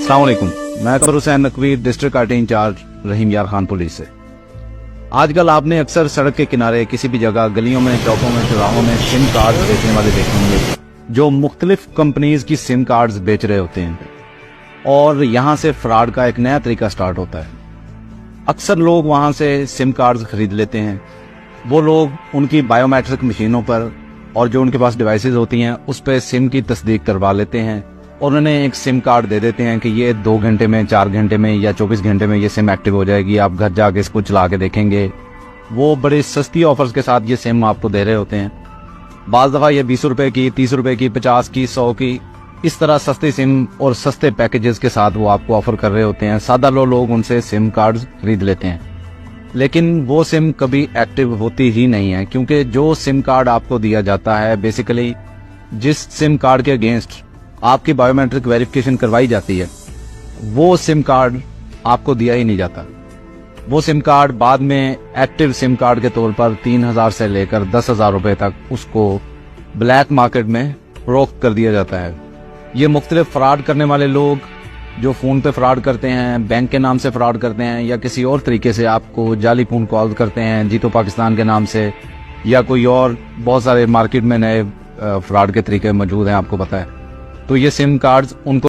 अस्सलाम वालेकुम। मैं Akbar Hussain Naqvi, district IT incharge, Rahim Yar Khan police से। आजकल आपने अक्सर सड़क के किनारे किसी भी जगह, गलियों में, चौकों में, चौराहों में सिम कार्ड बेचने वाले देखेंगे जो मुख्तलिफ कंपनीज की सिम कार्ड्स बेच रहे होते हैं, और यहाँ से फ्रॉड का एक नया तरीका स्टार्ट होता है। अक्सर लोग वहाँ से सिम कार्ड्स खरीद लेते हैं। वो लोग उनकी बायोमेट्रिक मशीनों पर और जो उनके पास डिवाइसेस होती हैं उस पर सिम की तस्दीक करवा लेते हैं और उन्हें एक सिम कार्ड दे देते हैं कि ये 2 घंटे में, 4 घंटे में या 24 घंटे में ये सिम एक्टिव हो जाएगी, आप घर जाके इसको चला के देखेंगे। वो बड़े सस्ती ऑफर्स के साथ ये सिम आपको दे रहे होते हैं। बाज़ दफ़ा ये 20 रुपए की, 30 रुपए की, 50 की, 100 की, इस तरह सस्ती सिम और सस्ते पैकेजेस के साथ वो आपको ऑफर कर रहे होते हैं। सादा लोग उनसे सिम कार्ड्स खरीद लेते हैं, लेकिन वो सिम कभी एक्टिव होती ही नहीं है, क्योंकि जो सिम कार्ड आपको दिया जाता है, बेसिकली जिस सिम कार्ड के अगेंस्ट आपकी बायोमेट्रिक वेरिफिकेशन करवाई जाती है, वो सिम कार्ड आपको दिया ही नहीं जाता। वो सिम कार्ड बाद में एक्टिव सिम कार्ड के तौर पर 3,000 से लेकर 10,000 रुपए तक उसको ब्लैक मार्केट में फरोख्त कर दिया जाता है। ये मुख्तलिफ फ्रॉड करने वाले लोग जो फोन पे फ्रॉड करते हैं, बैंक के नाम से फ्रॉड करते हैं, या किसी और तरीके से आपको जाली फोन कॉल करते हैं जीतो पाकिस्तान के नाम से, या कोई और बहुत सारे मार्केट में नए फ्रॉड के तरीके मौजूद हैं, आपको पता है। तो ये सिम कार्ड्स उनको